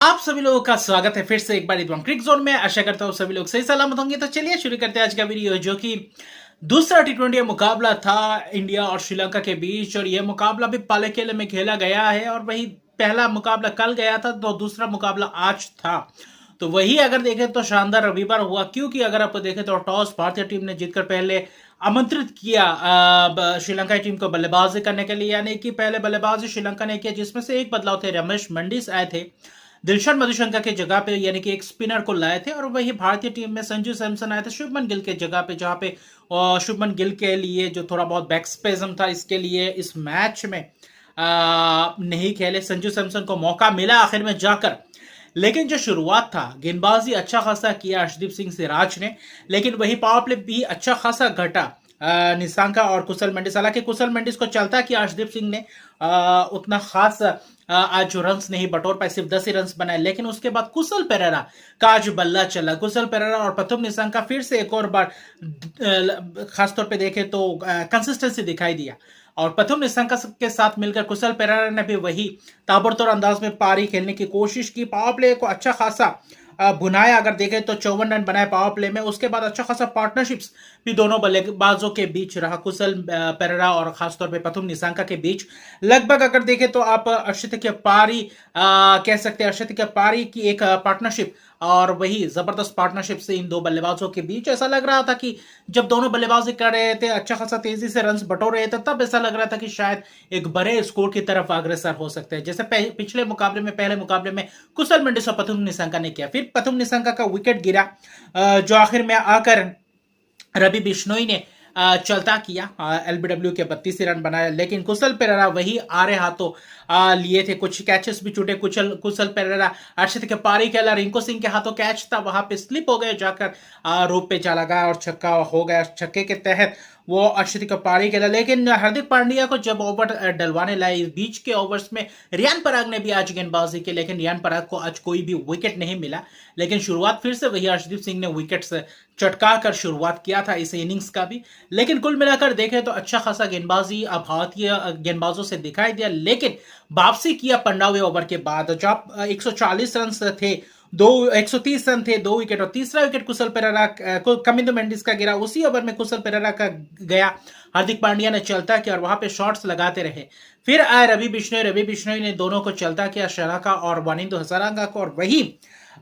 आप सभी लोगों का स्वागत है फिर से एक बार इधर क्रिक जोन में। आशा करता हूँ सभी लोग सही सलामत होंगे। तो चलिए शुरू करते हैं आज का वीडियो, जो कि दूसरा टी20 मुकाबला था इंडिया और श्रीलंका के बीच। और यह मुकाबला भी पालेकेले में खेला गया है, और वही पहला मुकाबला कल गया था तो दूसरा मुकाबला आज था। तो वही अगर देखें तो शानदार रविवार हुआ, क्योंकि अगर आप देखें तो टॉस भारतीय टीम ने जीतकर पहले आमंत्रित किया श्रीलंका टीम को बल्लेबाजी करने के लिए, यानी कि पहले बल्लेबाजी श्रीलंका ने किया, जिसमें से एक बदलाव थे, रमेश मंडिस आए थे दिलशान मधुशंका के जगह पे, यानी कि एक स्पिनर को लाए थे। और वही भारतीय टीम में संजू सैमसन आए थे शुभमन गिल के जगह पे, जहां पे शुभमन गिल के लिए जो थोड़ा बहुत बैक स्पेजम था, इसके लिए इस मैच में नहीं खेले। संजू सैमसन को मौका मिला आखिर में जाकर, लेकिन जो शुरुआत था गेंदबाजी अच्छा खासा किया अर्शदीप सिंह सिराज ने, लेकिन वही पावर प्ले भी अच्छा खासा घटा निशांका और कुशल मेंडिस। हालांकि कुशल मेंडिस को चलता कि अर्शदीप सिंह ने उतना खास आज जो रन्स नहीं बटोर पाए, सिर्फ 10 ही रन्स बनाए। लेकिन उसके बाद कुशल पेरेरा का आज बल्ला चला। कुशल पेरेरा और प्रथम निशांका फिर से एक और बार खासतौर पे देखें तो कंसिस्टेंसी दिखाई दिया, और प्रथम निशंका के साथ मिलकर कुशल पेरेरा ने भी वही ताबड़तोड़ अंदाज में पारी खेलने की कोशिश की। पावर प्ले को अच्छा खासा बुनाया, अगर देखें तो 54 रन बनाए पावर प्ले में। उसके बाद अच्छा खासा पार्टनरशिप्स भी दोनों बल्लेबाजों के बीच रहा, कुशल पेरेरा और खासतौर पे प्रथम निशंका के बीच। लगभग अगर देखें तो आप अर्शदीप के पारी कह सकते हैं, अर्शदीप के पारी की एक पार्टनरशिप और वही जबरदस्त पार्टनरशिप से इन दो बल्लेबाजों के बीच ऐसा लग रहा था कि जब दोनों बल्लेबाजी कर रहे थे, अच्छा खासा तेजी से रन्स बटोर रहे थे, तब ऐसा लग रहा था कि शायद एक बड़े स्कोर की तरफ अग्रसर हो सकते हैं, जैसे पिछले मुकाबले में, पहले मुकाबले में कुशल मेंडिस और प्रथम निशंका ने किया। फिर प्रथम निशंका का विकेट गिरा, जो आखिर में आकर रवि बिश्नोई ने चलता किया, एलबीडब्ल्यू के 32 रन बनाए। लेकिन कुशल पेरेरा वही आरे हाथों लिए थे, कुछ कैचेस भी छूटे। कुशल पेरेरा अर्शदीप के पारी खेला, रिंकू सिंह के हाथों कैच था, वहां पे स्लिप हो गए, जाकर रोप पे जा लगा और छक्का हो गया। छक्के के तहत वो अर्शदीप का पारी खेला। लेकिन हार्दिक पांड्या को जब ओवर डलवाने लाए, इस बीच के ओवर्स में रियान पराग ने भी आज गेंदबाजी की, लेकिन रियान पराग को आज कोई भी विकेट नहीं मिला। लेकिन शुरुआत फिर से वही अर्शदीप सिंह ने विकेट से चटका कर शुरुआत किया था इस इनिंग्स का भी। लेकिन कुल मिलाकर देखें तो अच्छा खासा गेंदबाजी भारतीय गेंदबाजों से दिखाई दिया, लेकिन वापसी किया 15वें ओवर के बाद, जब 140 रन थे, 130 रन थे, 2 विकेट, और तीसरा विकेट कुशल पेरेरा कमिंदो मेंडिस का गिरा। उसी ओवर में कुशल पेरेरा का गया, हार्दिक पांड्या ने चलता किया और वहां पे शॉट्स लगाते रहे। फिर आए रवि बिश्नोई ने दोनों को चलता किया, शनाका और वानिंदो हजारंगा को, और वही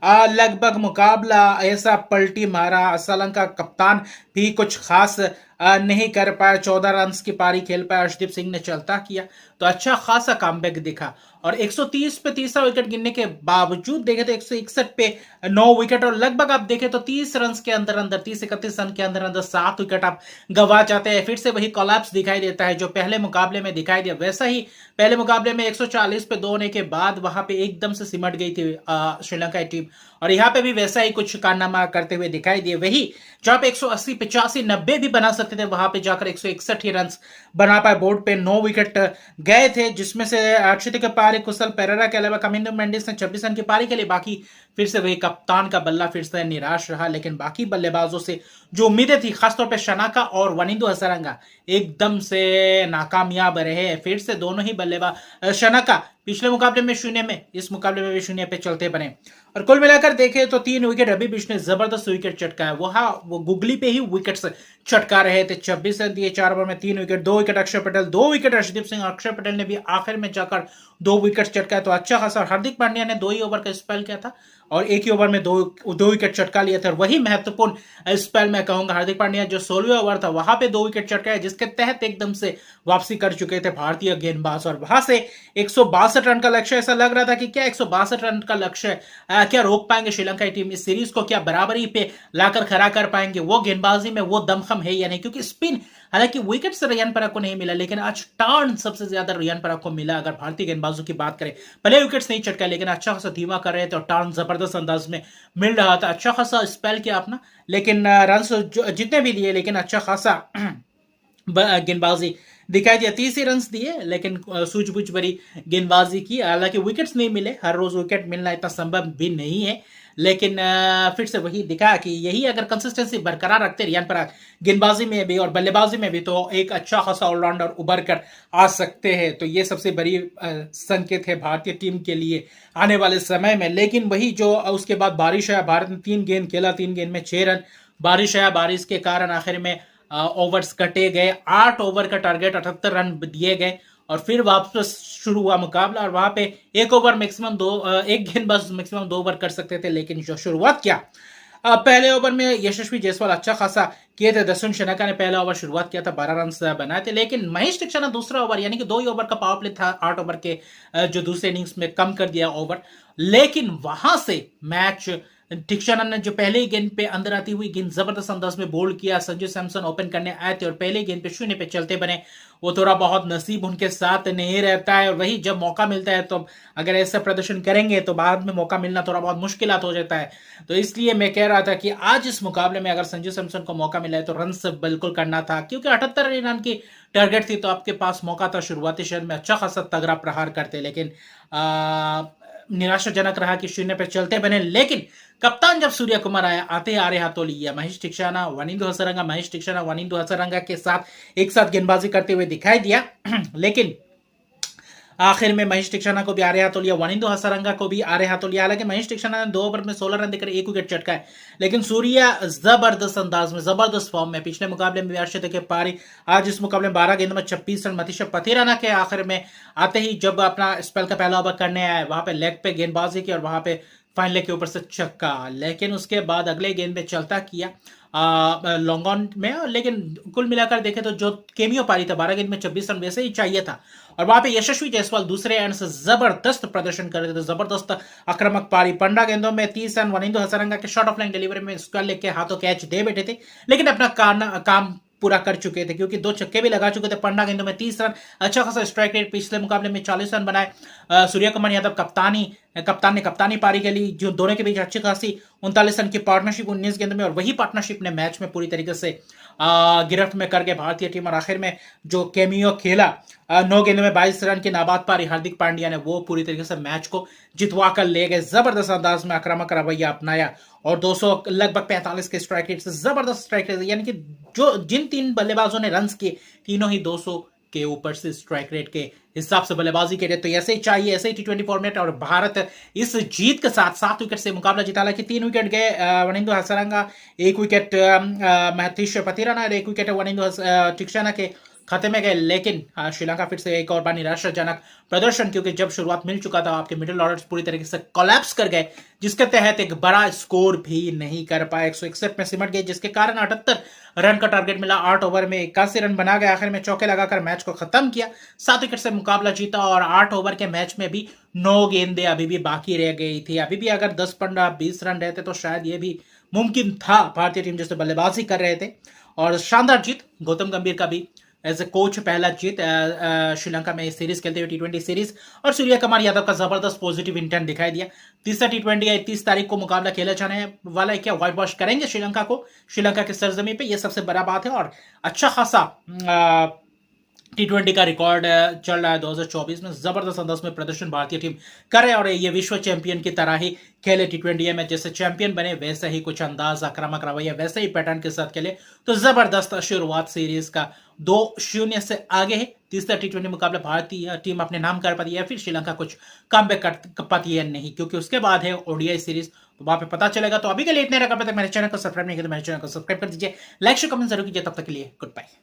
लगभग मुकाबला ऐसा पलटी मारा। श्रीलंका कप्तान भी कुछ खास नहीं कर पाया, 14 रन की पारी खेल पाया। अर्शदीप सिंह ने चलता किया तो अच्छा खासा कमबैक दिखा, और 130 पे तीसरा विकेट गिरने के बावजूद देखे तो 161 पे 9 विकेट, और लगभग आप देखें तो 30 रन के अंदर अंदर 30-31 रन के अंदर अंदर 7 विकेट आप गवा जाते हैं। फिर से वही कोलैप्स दिखाई देता है जो पहले मुकाबले में दिखाई दिया। वैसा ही पहले मुकाबले में 140 पे 2 होने के बाद वहां पे एकदम से सिमट गई थी श्रीलंका टीम, और यहाँ पे भी वैसा ही कुछ कारनामा करते हुए दिखाई दिए। वही जहां पे 180, 85, 90 भी बना सकते थे, वहां पे जाकर 161 ही रन बना पाए। बोर्ड पे 9 विकेट गए थे, जिसमें से अर्शदीप के पारी, कुशल पेरेरा के अलावा कमिंदो मेंडिस ने 26 रन की पारी के लिए। बाकी फिर से वही कप्तान का बल्ला फिर से निराश रहा। लेकिन बाकी बल्लेबाजों से जो उम्मीदें थी, खासतौर पे शनाका और वानिंदो हजारंगा, एकदम से नाकामयाब रहे। फिर से दोनों ही बल्लेबाज, शनाका पिछले मुकाबले में 0 में, इस मुकाबले में भी 0 पे चलते बने। और कुल मिलाकर देखें तो 3 विकेट रवि बिश्नोई ने जबरदस्त विकेट चटकाया, वो गुगली पे ही विकेट चटका रहे थे। 26 रन दिए 4 ओवर में, 3 विकेट, 2 विकेट अक्षर पटेल, 2 विकेट अर्शदीप सिंह। अक्षर पटेल ने भी आखिर में जाकर 2 विकेट चटकाया, तो अच्छा खासा। हार्दिक पांड्या ने 2 ही ओवर का स्पेल किया था और एक ही ओवर में दो विकेट चटका लिया था। वही महत्वपूर्ण स्पेल मैं कहूंगा, हार्दिक पांड्या जो 16वें ओवर था वहां पे 2 विकेट चटकाए, जिसके तहत एकदम से वापसी कर चुके थे भारतीय गेंदबाज। और वहां से 162 रन का लक्ष्य, ऐसा लग रहा था कि क्या 162 रन का लक्ष्य क्या रोक पाएंगे श्रीलंका टीम इस सीरीज को, क्या बराबरी पे लाकर खड़ा कर पाएंगे। वो गेंदबाजी में वो दमखम है या नहीं, क्योंकि स्पिन, हालांकि विकेट से रियान पराग को नहीं मिला, लेकिन आज टर्न सबसे ज्यादा रियान पराग को मिला। अगर भारतीय गेंदबाजों की बात करें, भले विकेट्स नहीं चटका, लेकिन अच्छा खासा धीमा कर रहे थे और टर्न जबरदस्त अंदाज में मिल रहा था। अच्छा खासा स्पेल किया अपना, लेकिन रन जितने भी लिए, लेकिन अच्छा खासा गेंदबाजी दिखाई दिया। 30 ही रन दिए, लेकिन सूझबूझ भरी गेंदबाजी की। हालांकि विकेट्स नहीं मिले, हर रोज विकेट मिलना इतना संभव भी नहीं है, लेकिन फिर से वही दिखा कि यही अगर कंसिस्टेंसी बरकरार रखते रियान पराग गेंदबाजी में भी और बल्लेबाजी में भी, तो एक अच्छा खासा ऑलराउंडर उभर कर आ सकते हैं। तो ये सबसे बड़ी संकेत है भारतीय टीम के लिए आने वाले समय में। लेकिन वही जो उसके बाद बारिश आया, भारत ने 3 गेंद खेला, 3 गेंद में 6 रन। बारिश आया, बारिश के कारण आखिर में ओवर्स कटे गए। 8 ओवर का टारगेट, 78 रन दिए गए, और फिर वापस शुरू हुआ मुकाबला। और वहां पे एक ओवर मैक्सिमम एक गेंद बस मैक्सिमम 2 ओवर कर सकते थे, लेकिन जो शुरुआत किया पहले ओवर में यशस्वी जायसवाल अच्छा खासा किए थे। दर्शन शनाका ने पहला ओवर शुरुआत किया था, 12 रन बनाए थे, लेकिन महेश दीक्षित ने दूसरा ओवर, यानी कि 2 ही ओवर का पावर प्ले था 8 ओवर के, जो दूसरे इनिंग्स में कम कर दिया ओवर। लेकिन वहां से मैच दीक्षानंद ने जो पहले ही गेंद पे अंदर आती हुई गेंद जबरदस्त अंदाज में बोल्ड किया। संजू सैमसन ओपन करने आए थे और पहले गेंद पे 0 पे चलते बने। वो थोड़ा बहुत नसीब उनके साथ नहीं रहता है, और वही जब मौका मिलता है तो अगर ऐसा प्रदर्शन करेंगे तो बाद में मौका मिलना थोड़ा बहुत मुश्किल हो जाता है। तो इसलिए मैं कह रहा था कि आज इस मुकाबले में अगर संजू सैमसन को मौका मिला है तो रन बिल्कुल करना था, क्योंकि 78 रन की टारगेट थी, तो आपके पास मौका था शुरुआती शहर में अच्छा खासा तगड़ा प्रहार करते। लेकिन निराशाजनक रहा कि 0 पे चलते बने। लेकिन कप्तान जब सूर्य कुमार आया, आते आ रहे हाथों लिया, महेश दीक्षाना वनिंदु हसरंगा, महेश दीक्षाना वनिंदु हसरंगा के साथ एक साथ गेंदबाजी करते हुए दिखाई दिया। लेकिन आखिर में महेश दीक्षाना को भी आरे हाथों लिया, वनिंदु हसरंगा को भी आरे हाथों लिया। हालांकि महेश दीक्षाना ने 2 ओवर में 16 रन देकर 1 विकेट चटका है, लेकिन सूर्या जबरदस्त अंदाज में, जबरदस्त फॉर्म में, पिछले मुकाबले में भी के पारी, आज इस मुकाबले में 12 गेंद में 26 रन। मतीशा पथिराना के आखिर में आते ही जब अपना स्पेल का पहला ओवर करने आया, वहां पे लेग पे गेंदबाजी की और वहां पे फाइन लेग के ऊपर से छक्का। लेकिन उसके बाद अगले गेंद में चलता किया लॉन्ग ऑन में। लेकिन कुल मिलाकर देखे तो जो केमियो पारी था 12 गेंद में 26 रन, वैसे ही चाहिए था। और वहां पे यशस्वी जायसवाल दूसरे एंड से जबरदस्त प्रदर्शन कर रहे थे, जबरदस्त आक्रामक पारी। 15 गेंदों में 30 रन। वनिंदु हसरंगा के शॉर्ट ऑफ लाइन डिलीवरी में स्क्वायर लेग के हाथों कैच दे बैठे थे, लेकिन अपना काम पूरा कर चुके थे, क्योंकि 2 छक्के भी लगा चुके थे। 15 गेंदों में 30 रन, अच्छा खासा स्ट्राइक रेट। पिछले मुकाबले में 40 रन बनाए। सूर्य कुमार यादव कप्तान ने कप्तानी पारी के लिए, जो दोनों के बीच अच्छी खासी 39 रन की पार्टनरशिप 19 गेंद में, और वही पार्टनरशिप ने मैच में पूरी तरीके से गिरफ्त में करके भारतीय टीम, और आखिर में जो केमियो खेला 9 गेंदों में 22 रन की नाबाद पारी हार्दिक पांड्या ने, वो पूरी तरीके से मैच को जितवा कर ले गए। जबरदस्त अंदाज में आक्रामक रवैया अपनाया, और 200 लगभग 45 के स्ट्राइक रेट से, जबरदस्त स्ट्राइक रेट, यानी कि जो जिन 3 बल्लेबाजों ने रन किए, तीनों ही 200 के ऊपर से स्ट्राइक रेट के हिसाब से बल्लेबाजी के लिए। तो ऐसे ही चाहिए, ऐसे ही T20 फॉर्मेट। और भारत इस जीत के साथ 7 विकेट से मुकाबला जीता। हालांकि 3 विकेट गए वनिंदु हसरंगा, 1 विकेट मतीशा पथिराना और 1 विकेट वनिंदु दीक्षाना के खाते में गए। लेकिन श्रीलंका फिर से एक और बार निराशाजनक प्रदर्शन, क्योंकि जब शुरुआत मिल चुका था आपके मिडिल ऑर्डर पूरी तरीके से कोलैप्स कर गए, जिसके तहत एक बड़ा स्कोर भी नहीं कर पाए, 161 में सिमट गए, जिसके कारण 78 रन का टारगेट मिला। 8 ओवर में 81 रन बना गए, आखिर में चौके लगाकर मैच को खत्म किया। 7 विकेट से मुकाबला जीता, और 8 ओवर के मैच में भी 9 गेंदें अभी भी बाकी रह गई थी। अभी भी अगर 10, 15, 20 रन रहते तो शायद ये भी मुमकिन था। भारतीय टीम जैसे बल्लेबाजी कर रहे थे, और शानदार जीत। गौतम गंभीर का भी एज ए कोच पहला जीत श्रीलंका में सीरीज खेलते हुए T20 सीरीज, और सूर्य कुमार यादव का जबरदस्त पॉजिटिव इंटेंट दिखाई दिया। तीसरा T20 है, 30 तारीख को मुकाबला खेला जाने वाला है। क्या व्हाइट वॉश करेंगे श्रीलंका को, श्रीलंका के सरजमी पे? यह सबसे बड़ा बात है। और अच्छा खासा T20 का रिकॉर्ड चल रहा है 2024 में। जबरदस्त अंदाज में प्रदर्शन भारतीय टीम करे, और ये विश्व चैंपियन की तरह ही खेले T20 में। जैसे चैंपियन बने वैसे ही कुछ अंदाज, आक्रामक रवैया, वैसे ही पैटर्न के साथ खेले। तो जबरदस्त शुरुआत सीरीज का 2-0 से आगे है। तीसरा T20 मुकाबला भारतीय टीम अपने नाम कर पाती है, फिर श्रीलंका कुछ कमबैक कर पाती है नहीं, क्योंकि उसके बाद है ODI सीरीज, तो वहां पे पता चलेगा। तो अभी के लिए इतने रखा। मेरे चैनल को सब्सक्राइब नहीं किया तो मेरे चैनल को सब्सक्राइब कर दीजिए, लाइक शेयर कमेंट जरूर कीजिए। तब तक के लिए गुड बाय।